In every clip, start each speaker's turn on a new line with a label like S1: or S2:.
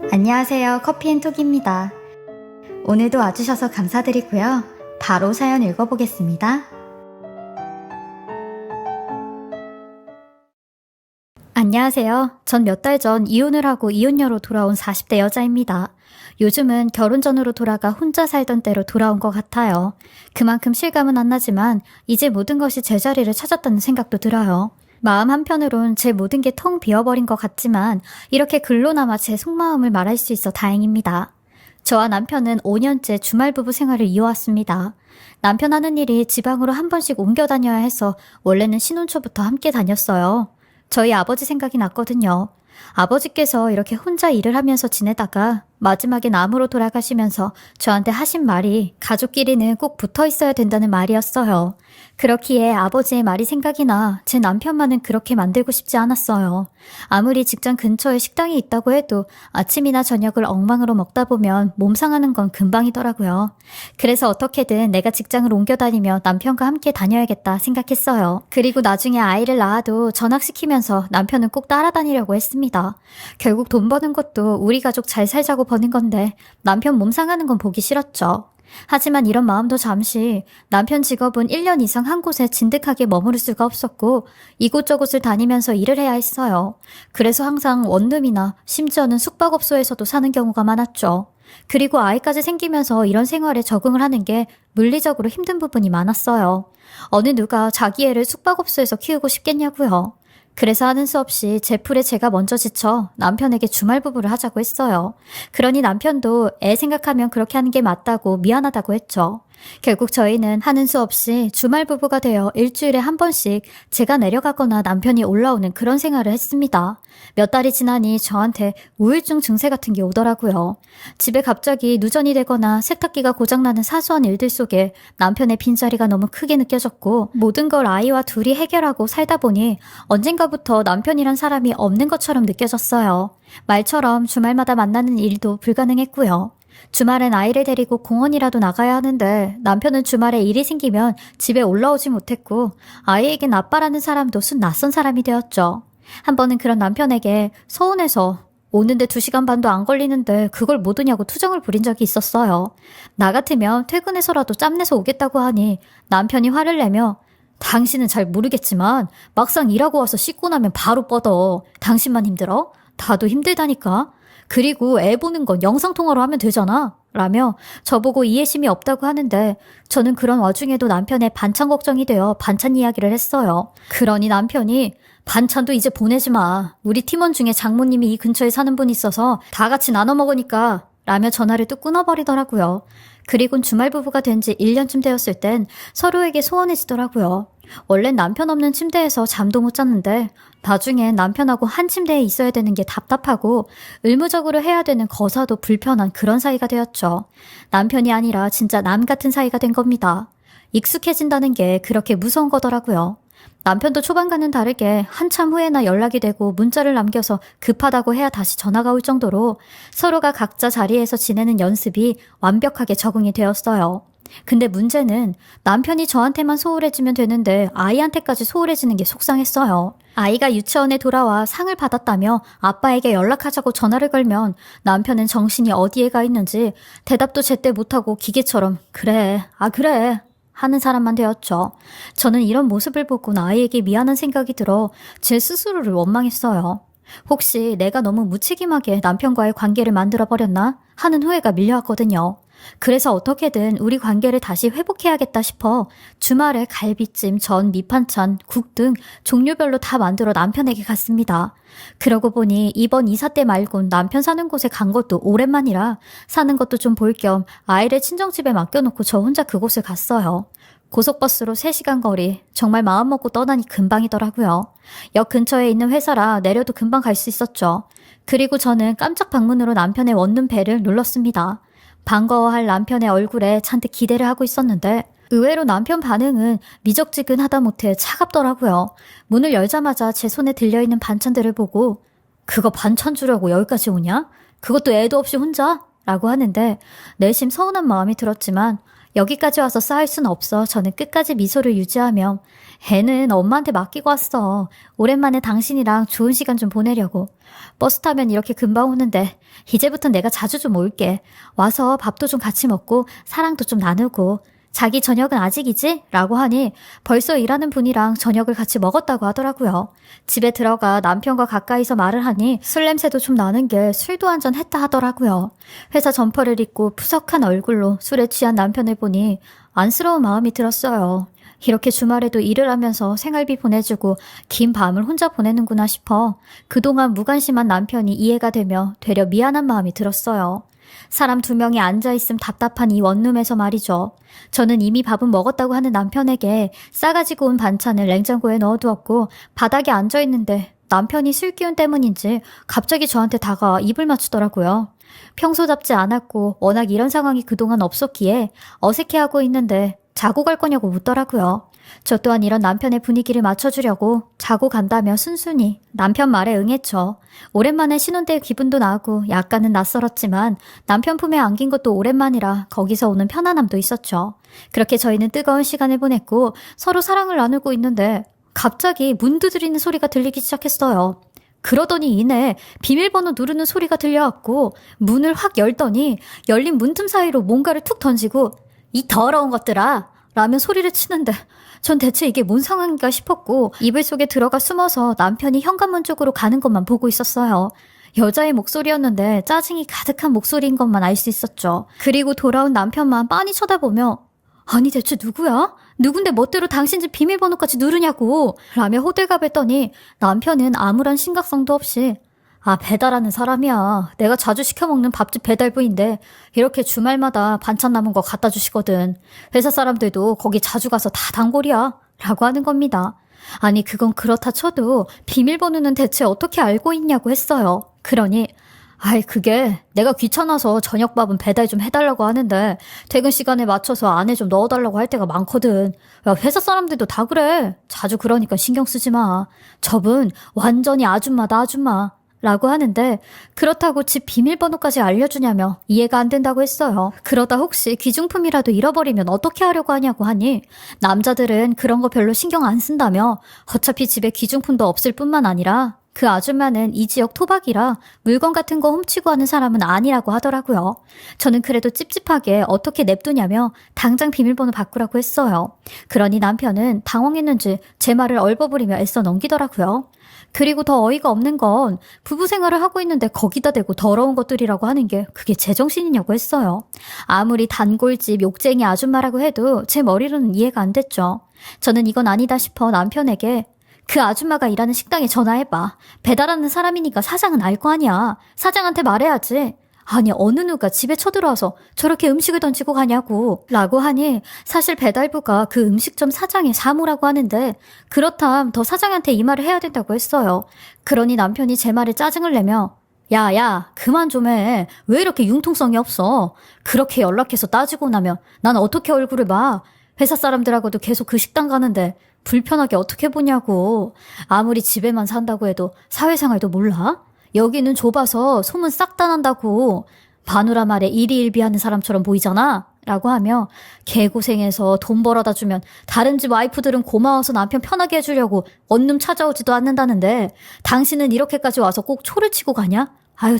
S1: 안녕하세요. 커피앤톡입니다. 오늘도 와주셔서 감사드리고요. 바로 사연 읽어보겠습니다. 안녕하세요. 전 몇 달 전 이혼을 하고 이혼녀로 돌아온 40대 여자입니다. 요즘은 결혼 전으로 돌아가 혼자 살던 때로 돌아온 것 같아요. 그만큼 실감은 안 나지만 이제 모든 것이 제자리를 찾았다는 생각도 들어요. 마음 한편으론 제 모든 게 텅 비어버린 것 같지만 이렇게 글로나마 제 속마음을 말할 수 있어 다행입니다. 저와 남편은 5년째 주말 부부 생활을 이어왔습니다. 남편 하는 일이 지방으로 한 번씩 옮겨 다녀야 해서 원래는 신혼 초부터 함께 다녔어요. 저희 아버지 생각이 났거든요. 아버지께서 이렇게 혼자 일을 하면서 지내다가 마지막에 남으로 돌아가시면서 저한테 하신 말이 가족끼리는 꼭 붙어 있어야 된다는 말이었어요. 그렇기에 아버지의 말이 생각이 나 제 남편만은 그렇게 만들고 싶지 않았어요. 아무리 직장 근처에 식당이 있다고 해도 아침이나 저녁을 엉망으로 먹다 보면 몸 상하는 건 금방이더라고요. 그래서 어떻게든 내가 직장을 옮겨 다니며 남편과 함께 다녀야겠다 생각했어요. 그리고 나중에 아이를 낳아도 전학시키면서 남편은 꼭 따라다니려고 했습니다. 결국 돈 버는 것도 우리 가족 잘 살자고 버는 건데 남편 몸 상하는 건 보기 싫었죠. 하지만 이런 마음도 잠시 남편 직업은 1년 이상 한 곳에 진득하게 머무를 수가 없었고 이곳저곳을 다니면서 일을 해야 했어요. 그래서 항상 원룸이나 심지어는 숙박업소에서도 사는 경우가 많았죠. 그리고 아이까지 생기면서 이런 생활에 적응을 하는 게 물리적으로 힘든 부분이 많았어요. 어느 누가 자기 애를 숙박업소에서 키우고 싶겠냐고요. 그래서 하는 수 없이 제 풀에 제가 먼저 지쳐 남편에게 주말 부부를 하자고 했어요. 그러니 남편도 애 생각하면 그렇게 하는 게 맞다고 미안하다고 했죠. 결국 저희는 하는 수 없이 주말 부부가 되어 일주일에 한 번씩 제가 내려가거나 남편이 올라오는 그런 생활을 했습니다. 몇 달이 지나니 저한테 우울증 증세 같은 게 오더라고요. 집에 갑자기 누전이 되거나 세탁기가 고장나는 사소한 일들 속에 남편의 빈자리가 너무 크게 느껴졌고 모든 걸 아이와 둘이 해결하고 살다 보니 언젠가부터 남편이란 사람이 없는 것처럼 느껴졌어요. 말처럼 주말마다 만나는 일도 불가능했고요. 주말엔 아이를 데리고 공원이라도 나가야 하는데 남편은 주말에 일이 생기면 집에 올라오지 못했고 아이에겐 아빠라는 사람도 순 낯선 사람이 되었죠. 한 번은 그런 남편에게 서운해서 오는데 2시간 반도 안 걸리는데 그걸 못 오냐고 투정을 부린 적이 있었어요. 나 같으면 퇴근해서라도 짬내서 오겠다고 하니 남편이 화를 내며 당신은 잘 모르겠지만 막상 일하고 와서 씻고 나면 바로 뻗어. 당신만 힘들어? 나도 힘들다니까. 그리고 애 보는 건 영상통화로 하면 되잖아. 라며 저보고 이해심이 없다고 하는데 저는 그런 와중에도 남편의 반찬 걱정이 되어 반찬 이야기를 했어요. 그러니 남편이 반찬도 이제 보내지 마. 우리 팀원 중에 장모님이 이 근처에 사는 분이 있어서 다 같이 나눠 먹으니까 라며 전화를 또 끊어버리더라고요. 그리곤 주말 부부가 된 지 1년쯤 되었을 땐 서로에게 소원해지더라고요. 원래 남편 없는 침대에서 잠도 못 잤는데 나중엔 남편하고 한 침대에 있어야 되는 게 답답하고 의무적으로 해야 되는 거사도 불편한 그런 사이가 되었죠. 남편이 아니라 진짜 남 같은 사이가 된 겁니다. 익숙해진다는 게 그렇게 무서운 거더라고요. 남편도 초반과는 다르게 한참 후에나 연락이 되고 문자를 남겨서 급하다고 해야 다시 전화가 올 정도로 서로가 각자 자리에서 지내는 연습이 완벽하게 적응이 되었어요. 근데 문제는 남편이 저한테만 소홀해지면 되는데 아이한테까지 소홀해지는 게 속상했어요. 아이가 유치원에 돌아와 상을 받았다며 아빠에게 연락하자고 전화를 걸면 남편은 정신이 어디에 가 있는지 대답도 제때 못하고 기계처럼 그래 하는 사람만 되었죠. 저는 이런 모습을 보고 아이에게 미안한 생각이 들어 제 스스로를 원망했어요. 혹시 내가 너무 무책임하게 남편과의 관계를 만들어버렸나 하는 후회가 밀려왔거든요. 그래서 어떻게든 우리 관계를 다시 회복해야겠다 싶어 주말에 갈비찜, 전, 밑반찬, 국 등 종류별로 다 만들어 남편에게 갔습니다. 그러고 보니 이번 이사 때 말곤 남편 사는 곳에 간 것도 오랜만이라 사는 것도 좀 볼 겸 아이를 친정집에 맡겨놓고 저 혼자 그곳을 갔어요. 고속버스로 3시간 거리, 정말 마음먹고 떠나니 금방이더라고요. 역 근처에 있는 회사라 내려도 금방 갈 수 있었죠. 그리고 저는 깜짝 방문으로 남편의 원룸 벨을 눌렀습니다. 반가워할 남편의 얼굴에 잔뜩 기대를 하고 있었는데 의외로 남편 반응은 미적지근하다 못해 차갑더라고요. 문을 열자마자 제 손에 들려있는 반찬들을 보고 그거 반찬 주려고 여기까지 오냐? 그것도 애도 없이 혼자? 라고 하는데 내심 서운한 마음이 들었지만 여기까지 와서 싸울 순 없어 저는 끝까지 미소를 유지하며 애는 엄마한테 맡기고 왔어. 오랜만에 당신이랑 좋은 시간 좀 보내려고. 버스 타면 이렇게 금방 오는데 이제부터 내가 자주 좀 올게. 와서 밥도 좀 같이 먹고 사랑도 좀 나누고. 자기 저녁은 아직이지? 라고 하니 벌써 일하는 분이랑 저녁을 같이 먹었다고 하더라고요. 집에 들어가 남편과 가까이서 말을 하니 술 냄새도 좀 나는 게 술도 한잔 했다 하더라고요. 회사 점퍼를 입고 푸석한 얼굴로 술에 취한 남편을 보니 안쓰러운 마음이 들었어요. 이렇게 주말에도 일을 하면서 생활비 보내주고 긴 밤을 혼자 보내는구나 싶어 그동안 무관심한 남편이 이해가 되며 되려 미안한 마음이 들었어요. 사람 2명이 앉아있음 답답한 이 원룸에서 말이죠. 저는 이미 밥은 먹었다고 하는 남편에게 싸가지고 온 반찬을 냉장고에 넣어두었고 바닥에 앉아있는데 남편이 술 기운 때문인지 갑자기 저한테 다가와 입을 맞추더라고요. 평소답지 않았고 워낙 이런 상황이 그동안 없었기에 어색해하고 있는데 자고 갈 거냐고 묻더라고요. 저 또한 이런 남편의 분위기를 맞춰주려고 자고 간다며 순순히 남편 말에 응했죠. 오랜만에 신혼때 기분도 나고 약간은 낯설었지만 남편 품에 안긴 것도 오랜만이라 거기서 오는 편안함도 있었죠. 그렇게 저희는 뜨거운 시간을 보냈고 서로 사랑을 나누고 있는데 갑자기 문 두드리는 소리가 들리기 시작했어요. 그러더니 이내 비밀번호 누르는 소리가 들려왔고 문을 확 열더니 열린 문틈 사이로 뭔가를 툭 던지고 이 더러운 것들아! 라며 소리를 치는데 전 대체 이게 뭔 상황인가 싶었고 이불 속에 들어가 숨어서 남편이 현관문 쪽으로 가는 것만 보고 있었어요. 여자의 목소리였는데 짜증이 가득한 목소리인 것만 알 수 있었죠. 그리고 돌아온 남편만 빤히 쳐다보며 아니 대체 누구야? 누군데 멋대로 당신 집 비밀번호까지 누르냐고 라며 호들갑했더니 남편은 아무런 심각성도 없이 배달하는 사람이야. 내가 자주 시켜먹는 밥집 배달부인데 이렇게 주말마다 반찬 남은 거 갖다 주시거든. 회사 사람들도 거기 자주 가서 다 단골이야. 라고 하는 겁니다. 아니 그건 그렇다 쳐도 비밀번호는 대체 어떻게 알고 있냐고 했어요. 그러니 그게 내가 귀찮아서 저녁밥은 배달 좀 해달라고 하는데 퇴근 시간에 맞춰서 안에 좀 넣어달라고 할 때가 많거든. 야, 회사 사람들도 다 그래. 자주 그러니까 신경 쓰지 마. 저분 완전히 아줌마다 아줌마. 라고 하는데 그렇다고 집 비밀번호까지 알려주냐며 이해가 안 된다고 했어요. 그러다 혹시 귀중품이라도 잃어버리면 어떻게 하려고 하냐고 하니 남자들은 그런 거 별로 신경 안 쓴다며 어차피 집에 귀중품도 없을 뿐만 아니라 그 아줌마는 이 지역 토박이라 물건 같은 거 훔치고 하는 사람은 아니라고 하더라고요. 저는 그래도 찝찝하게 어떻게 냅두냐며 당장 비밀번호 바꾸라고 했어요. 그러니 남편은 당황했는지 제 말을 얼버무리며 애써 넘기더라고요. 그리고 더 어이가 없는 건 부부 생활을 하고 있는데 거기다 대고 더러운 것들이라고 하는 게 그게 제정신이냐고 했어요. 아무리 단골집 욕쟁이 아줌마라고 해도 제 머리로는 이해가 안 됐죠. 저는 이건 아니다 싶어 남편에게 그 아줌마가 일하는 식당에 전화해봐. 배달하는 사람이니까 사장은 알 거 아니야. 사장한테 말해야지. 아니 어느 누가 집에 쳐들어와서 저렇게 음식을 던지고 가냐고 라고 하니 사실 배달부가 그 음식점 사장의 사모라고 하는데 그렇담 더 사장한테 이 말을 해야 된다고 했어요. 그러니 남편이 제 말에 짜증을 내며 야 그만 좀 해. 왜 이렇게 융통성이 없어. 그렇게 연락해서 따지고 나면 난 어떻게 얼굴을 봐. 회사 사람들하고도 계속 그 식당 가는데 불편하게 어떻게 보냐고. 아무리 집에만 산다고 해도 사회생활도 몰라? 여기는 좁아서 소문 싹 다 난다고. 바누라 말에 일희일비하는 사람처럼 보이잖아? 라고 하며 개고생해서 돈 벌어다 주면 다른 집 와이프들은 고마워서 남편 편하게 해주려고 원룸 찾아오지도 않는다는데 당신은 이렇게까지 와서 꼭 초를 치고 가냐?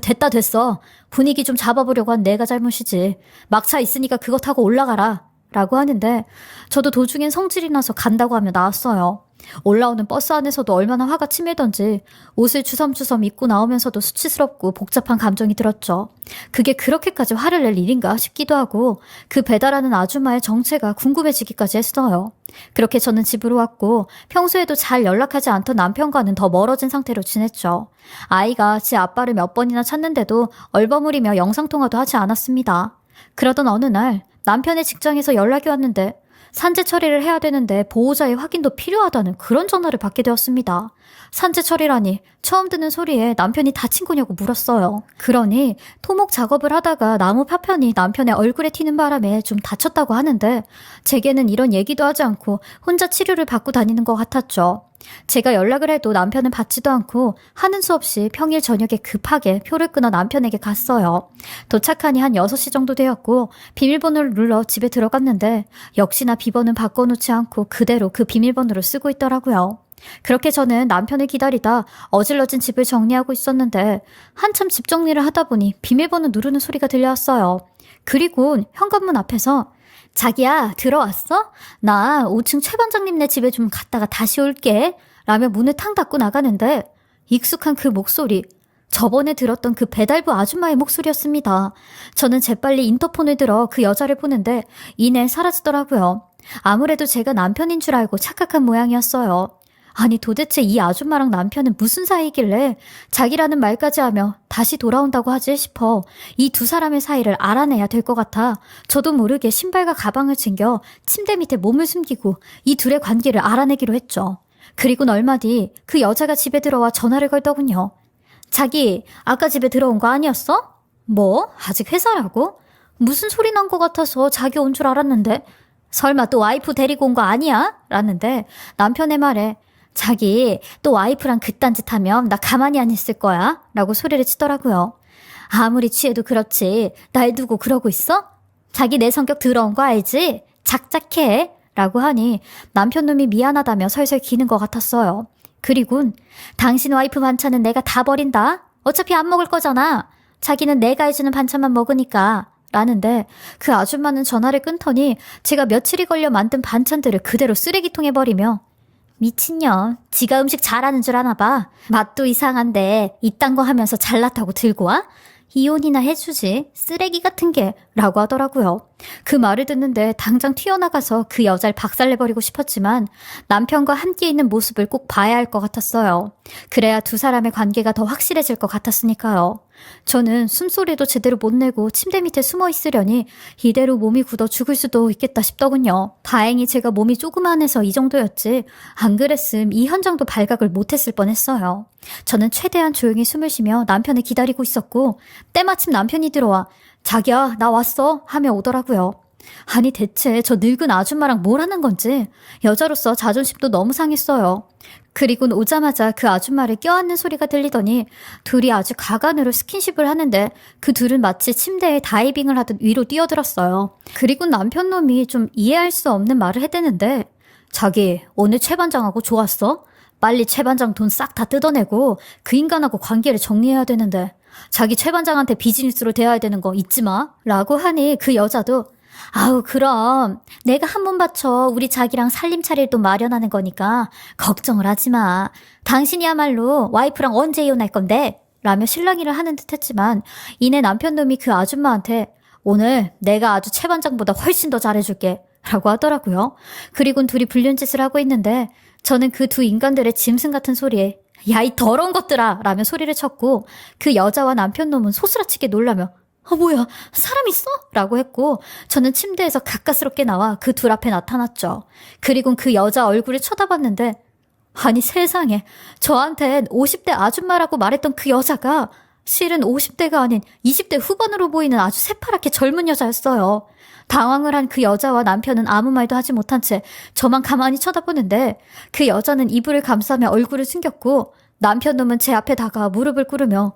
S1: 됐다 됐어. 분위기 좀 잡아보려고 한 내가 잘못이지. 막차 있으니까 그거 타고 올라가라. 라고 하는데 저도 도중엔 성질이 나서 간다고 하며 나왔어요. 올라오는 버스 안에서도 얼마나 화가 치밀던지 옷을 주섬주섬 입고 나오면서도 수치스럽고 복잡한 감정이 들었죠. 그게 그렇게까지 화를 낼 일인가 싶기도 하고 그 배달하는 아줌마의 정체가 궁금해지기까지 했어요. 그렇게 저는 집으로 왔고 평소에도 잘 연락하지 않던 남편과는 더 멀어진 상태로 지냈죠. 아이가 지 아빠를 몇 번이나 찾는데도 얼버무리며 영상통화도 하지 않았습니다. 그러던 어느 날 남편의 직장에서 연락이 왔는데 산재 처리를 해야 되는데 보호자의 확인도 필요하다는 그런 전화를 받게 되었습니다. 산재 처리라니 처음 듣는 소리에 남편이 다친 거냐고 물었어요. 그러니 토목 작업을 하다가 나무 파편이 남편의 얼굴에 튀는 바람에 좀 다쳤다고 하는데 제게는 이런 얘기도 하지 않고 혼자 치료를 받고 다니는 것 같았죠. 제가 연락을 해도 남편은 받지도 않고 하는 수 없이 평일 저녁에 급하게 표를 끊어 남편에게 갔어요. 도착하니 한 6시 정도 되었고 비밀번호를 눌러 집에 들어갔는데 역시나 비번은 바꿔놓지 않고 그대로 그 비밀번호를 쓰고 있더라고요. 그렇게 저는 남편을 기다리다 어질러진 집을 정리하고 있었는데 한참 집 정리를 하다 보니 비밀번호 누르는 소리가 들려왔어요. 그리고 현관문 앞에서 자기야 들어왔어? 나 5층 최 반장님네 집에 좀 갔다가 다시 올게 라며 문을 탕 닫고 나가는데 익숙한 그 목소리, 저번에 들었던 그 배달부 아줌마의 목소리였습니다. 저는 재빨리 인터폰을 들어 그 여자를 보는데 이내 사라지더라고요. 아무래도 제가 남편인 줄 알고 착각한 모양이었어요. 아니 도대체 이 아줌마랑 남편은 무슨 사이길래 자기라는 말까지 하며 다시 돌아온다고 하지 싶어 이 두 사람의 사이를 알아내야 될 것 같아 저도 모르게 신발과 가방을 챙겨 침대 밑에 몸을 숨기고 이 둘의 관계를 알아내기로 했죠. 그리고는 얼마 뒤 그 여자가 집에 들어와 전화를 걸더군요. 자기 아까 집에 들어온 거 아니었어? 뭐? 아직 회사라고? 무슨 소리 난 것 같아서 자기 온 줄 알았는데 설마 또 와이프 데리고 온 거 아니야? 라는데 남편의 말에 자기 또 와이프랑 그딴 짓 하면 나 가만히 안 있을 거야 라고 소리를 치더라고요. 아무리 취해도 그렇지 날 두고 그러고 있어? 자기 내 성격 더러운 거 알지? 작작해 라고 하니 남편 놈이 미안하다며 설설 기는 것 같았어요. 그리곤 당신 와이프 반찬은 내가 다 버린다. 어차피 안 먹을 거잖아. 자기는 내가 해주는 반찬만 먹으니까 라는데 그 아줌마는 전화를 끊더니 제가 며칠이 걸려 만든 반찬들을 그대로 쓰레기통에 버리며 미친년, 지가 음식 잘하는 줄 아나 봐. 맛도 이상한데 이딴 거 하면서 잘났다고 들고 와? 이혼이나 해주지, 쓰레기 같은 게 라고 하더라고요. 그 말을 듣는데 당장 튀어나가서 그 여자를 박살내버리고 싶었지만 남편과 함께 있는 모습을 꼭 봐야 할 것 같았어요. 그래야 두 사람의 관계가 더 확실해질 것 같았으니까요. 저는 숨소리도 제대로 못 내고 침대 밑에 숨어 있으려니 이대로 몸이 굳어 죽을 수도 있겠다 싶더군요. 다행히 제가 몸이 조그만해서 이 정도였지 안 그랬음 이 현장도 발각을 못했을 뻔했어요. 저는 최대한 조용히 숨을 쉬며 남편을 기다리고 있었고 때마침 남편이 들어와 자기야 나 왔어 하며 오더라고요. 아니 대체 저 늙은 아줌마랑 뭘 하는 건지 여자로서 자존심도 너무 상했어요. 그리곤 오자마자 그 아줌마를 껴안는 소리가 들리더니 둘이 아주 가관으로 스킨십을 하는데 그 둘은 마치 침대에 다이빙을 하듯 위로 뛰어들었어요. 그리고 남편 놈이 좀 이해할 수 없는 말을 해대는데 자기 오늘 최 반장하고 좋았어? 빨리 최 반장 돈 싹 다 뜯어내고 그 인간하고 관계를 정리해야 되는데 자기 최 반장한테 비즈니스로 대해야 되는 거 잊지 마 라고 하니 그 여자도 아우 그럼 내가 한 번 바쳐 우리 자기랑 살림 차릴 돈 마련하는 거니까 걱정을 하지 마. 당신이야말로 와이프랑 언제 이혼할 건데? 라며 실랑이를 하는 듯 했지만 이내 남편 놈이 그 아줌마한테 오늘 내가 아주 최 반장보다 훨씬 더 잘해줄게 라고 하더라고요. 그리곤 둘이 불륜짓을 하고 있는데 저는 그 두 인간들의 짐승 같은 소리에 야 이 더러운 것들아 라며 소리를 쳤고 그 여자와 남편 놈은 소스라치게 놀라며 뭐야 사람 있어? 라고 했고 저는 침대에서 가까스럽게 나와 그 둘 앞에 나타났죠. 그리고 그 여자 얼굴을 쳐다봤는데 아니 세상에 저한텐 50대 아줌마라고 말했던 그 여자가 실은 50대가 아닌 20대 후반으로 보이는 아주 새파랗게 젊은 여자였어요. 당황을 한 그 여자와 남편은 아무 말도 하지 못한 채 저만 가만히 쳐다보는데 그 여자는 이불을 감싸며 얼굴을 숨겼고 남편 놈은 제 앞에 다가 무릎을 꿇으며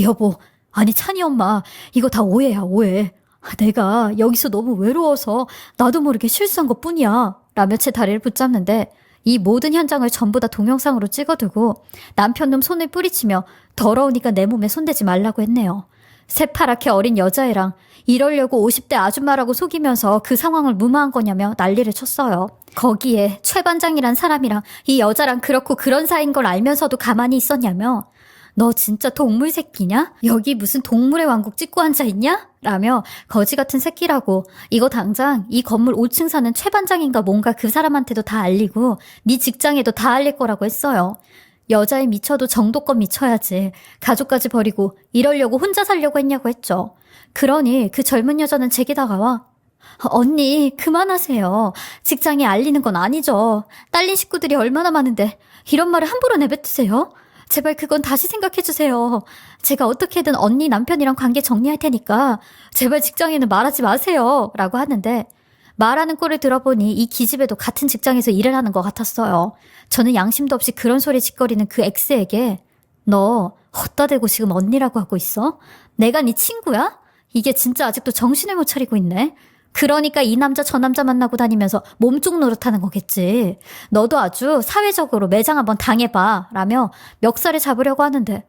S1: 여보 아니 찬이 엄마 이거 다 오해야 오해. 내가 여기서 너무 외로워서 나도 모르게 실수한 것뿐이야 라며 제 다리를 붙잡는데 이 모든 현장을 전부 다 동영상으로 찍어두고 남편놈 손을 뿌리치며 더러우니까 내 몸에 손대지 말라고 했네요. 새파랗게 어린 여자애랑 이러려고 50대 아줌마라고 속이면서 그 상황을 무마한 거냐며 난리를 쳤어요. 거기에 최 반장이란 사람이랑 이 여자랑 그렇고 그런 사이인 걸 알면서도 가만히 있었냐며 너 진짜 동물 새끼냐? 여기 무슨 동물의 왕국 찍고 앉아있냐? 라며 거지 같은 새끼라고 이거 당장 이 건물 5층 사는 최 반장인가 뭔가 그 사람한테도 다 알리고 네 직장에도 다 알릴 거라고 했어요. 여자에 미쳐도 정도껏 미쳐야지 가족까지 버리고 이러려고 혼자 살려고 했냐고 했죠. 그러니 그 젊은 여자는 제게 다가와 언니 그만하세요. 직장에 알리는 건 아니죠. 딸린 식구들이 얼마나 많은데 이런 말을 함부로 내뱉으세요? 제발 그건 다시 생각해주세요. 제가 어떻게든 언니 남편이랑 관계 정리할 테니까 제발 직장에는 말하지 마세요. 라고 하는데 말하는 꼴을 들어보니 이 기집애도 같은 직장에서 일을 하는 것 같았어요. 저는 양심도 없이 그런 소리 짓거리는 그 X에게 너 헛다 대고 지금 언니라고 하고 있어? 내가 네 친구야? 이게 진짜 아직도 정신을 못 차리고 있네. 그러니까 이 남자 저 남자 만나고 다니면서 몸쪽 노릇하는 거겠지. 너도 아주 사회적으로 매장 한번 당해봐 라며 멱살을 잡으려고 하는데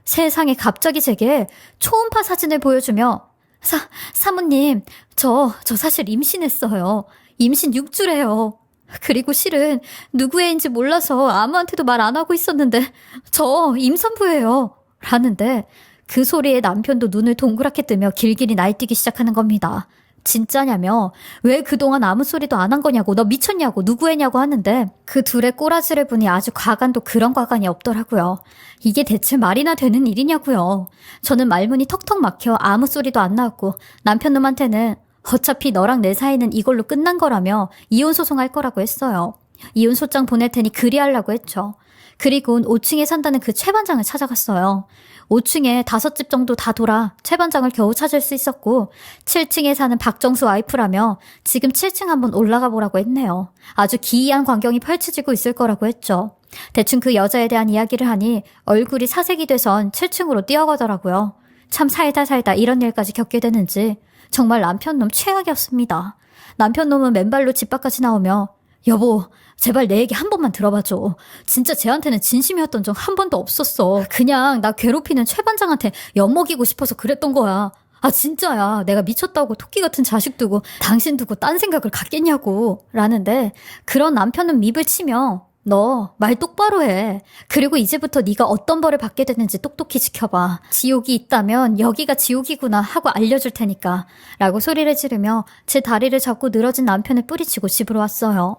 S1: 세상에 갑자기 제게 초음파 사진을 보여주며 사모님 저 사실 임신했어요. 임신 6주래요. 그리고 실은 누구 애인지 몰라서 아무한테도 말 안 하고 있었는데 저 임산부예요. 라는데 그 소리에 남편도 눈을 동그랗게 뜨며 길길이 날뛰기 시작하는 겁니다. 진짜냐며 왜 그동안 아무 소리도 안 한 거냐고 너 미쳤냐고 누구 애냐고 하는데 그 둘의 꼬라지를 보니 아주 과간도 그런 과간이 없더라고요. 이게 대체 말이나 되는 일이냐고요. 저는 말문이 턱턱 막혀 아무 소리도 안 나왔고 남편 놈한테는 어차피 너랑 내 사이는 이걸로 끝난 거라며 이혼 소송할 거라고 했어요. 이혼 소장 보낼 테니 그리하려고 했죠. 그리고 5층에 산다는 그 최 반장을 찾아갔어요. 5층에 5집 정도 다 돌아 최 반장을 겨우 찾을 수 있었고 7층에 사는 박정수 와이프라며 지금 7층 한번 올라가 보라고 했네요. 아주 기이한 광경이 펼쳐지고 있을 거라고 했죠. 대충 그 여자에 대한 이야기를 하니 얼굴이 사색이 돼선 7층으로 뛰어가더라고요. 참 살다 이런 일까지 겪게 되는지 정말 남편놈 최악이었습니다. 남편놈은 맨발로 집 밖까지 나오며 여보 제발 내 얘기 한 번만 들어봐줘. 진짜 쟤한테는 진심이었던 적 한 번도 없었어. 그냥 나 괴롭히는 최 반장한테 엿먹이고 싶어서 그랬던 거야. 아 진짜야. 내가 미쳤다고 토끼 같은 자식 두고 당신 두고 딴 생각을 갖겠냐고 라는데 그런 남편은 밉을 치며 너 말 똑바로 해. 그리고 이제부터 네가 어떤 벌을 받게 되는지 똑똑히 지켜봐. 지옥이 있다면 여기가 지옥이구나 하고 알려줄 테니까 라고 소리를 지르며 제 다리를 잡고 늘어진 남편을 뿌리치고 집으로 왔어요.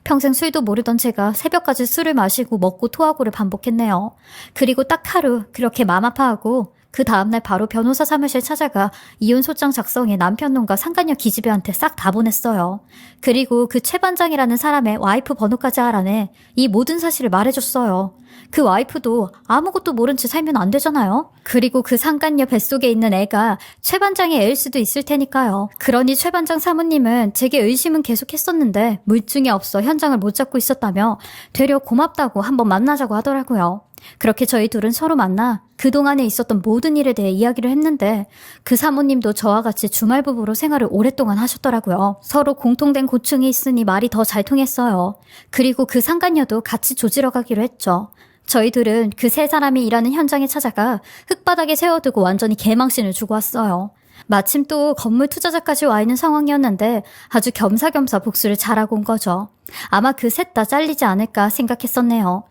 S1: 평생 술도 모르던 제가 새벽까지 술을 마시고 먹고 토하고를 반복했네요. 그리고 딱 하루 그렇게 맘 아파하고 그 다음날 바로 변호사 사무실 찾아가 이혼 소장 작성에 남편놈과 상간녀 기집애한테 싹 다 보냈어요. 그리고 그 최 반장이라는 사람의 와이프 번호까지 알아내 이 모든 사실을 말해줬어요. 그 와이프도 아무것도 모른 채 살면 안 되잖아요. 그리고 그 상간녀 뱃속에 있는 애가 최 반장의 애일 수도 있을 테니까요. 그러니 최 반장 사모님은 제게 의심은 계속했었는데 물증이 없어 현장을 못 잡고 있었다며 되려 고맙다고 한번 만나자고 하더라고요. 그렇게 저희 둘은 서로 만나 그동안에 있었던 모든 일에 대해 이야기를 했는데 그 사모님도 저와 같이 주말 부부로 생활을 오랫동안 하셨더라고요. 서로 공통된 고충이 있으니 말이 더 잘 통했어요. 그리고 그 상간녀도 같이 조지러 가기로 했죠. 저희 둘은 그 세 사람이 일하는 현장에 찾아가 흙바닥에 세워두고 완전히 개망신을 주고 왔어요. 마침 또 건물 투자자까지 와 있는 상황이었는데 아주 겸사겸사 복수를 잘하고 온 거죠. 아마 그 셋 다 잘리지 않을까 생각했었네요.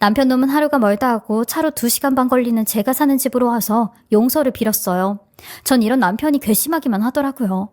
S1: 남편놈은 하루가 멀다 하고 차로 2시간 반 걸리는 제가 사는 집으로 와서 용서를 빌었어요. 전 이런 남편이 괘씸하기만 하더라고요.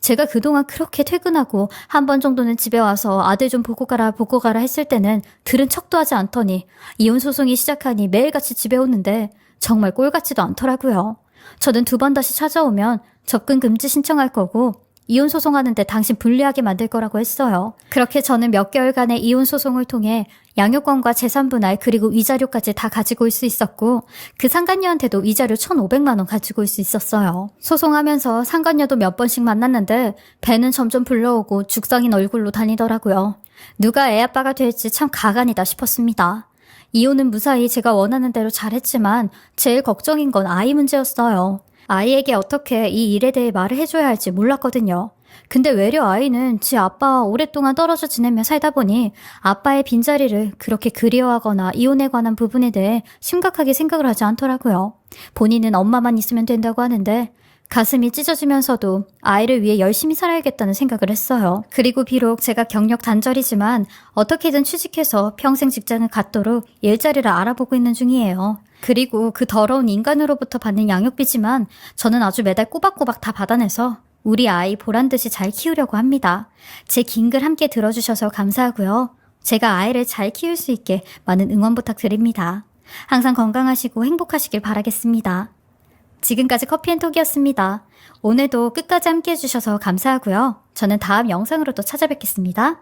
S1: 제가 그동안 그렇게 퇴근하고 한 번 정도는 집에 와서 아들 좀 보고 가라 했을 때는 들은 척도 하지 않더니 이혼 소송이 시작하니 매일같이 집에 오는데 정말 꼴 같지도 않더라고요. 저는 2번 다시 찾아오면 접근 금지 신청할 거고 이혼 소송하는데 당신 불리하게 만들 거라고 했어요. 그렇게 저는 몇 개월간의 이혼 소송을 통해 양육권과 재산 분할 그리고 위자료까지 다 가지고 올 수 있었고 그 상간녀한테도 위자료 1,500만 원 가지고 올 수 있었어요. 소송하면서 상간녀도 몇 번씩 만났는데 배는 점점 불러오고 죽상인 얼굴로 다니더라고요. 누가 애 아빠가 될지 참 가관이다 싶었습니다. 이혼은 무사히 제가 원하는 대로 잘했지만 제일 걱정인 건 아이 문제였어요. 아이에게 어떻게 이 일에 대해 말을 해줘야 할지 몰랐거든요. 근데 외려 아이는 지 아빠와 오랫동안 떨어져 지내며 살다 보니 아빠의 빈자리를 그렇게 그리워하거나 이혼에 관한 부분에 대해 심각하게 생각을 하지 않더라고요. 본인은 엄마만 있으면 된다고 하는데 가슴이 찢어지면서도 아이를 위해 열심히 살아야겠다는 생각을 했어요. 그리고 비록 제가 경력 단절이지만 어떻게든 취직해서 평생 직장을 갖도록 일자리를 알아보고 있는 중이에요. 그리고 그 더러운 인간으로부터 받는 양육비지만 저는 아주 매달 꼬박꼬박 다 받아내서 우리 아이 보란듯이 잘 키우려고 합니다. 제 긴 글 함께 들어주셔서 감사하고요. 제가 아이를 잘 키울 수 있게 많은 응원 부탁드립니다. 항상 건강하시고 행복하시길 바라겠습니다. 지금까지 커피앤톡이었습니다. 오늘도 끝까지 함께 해주셔서 감사하고요. 저는 다음 영상으로 또 찾아뵙겠습니다.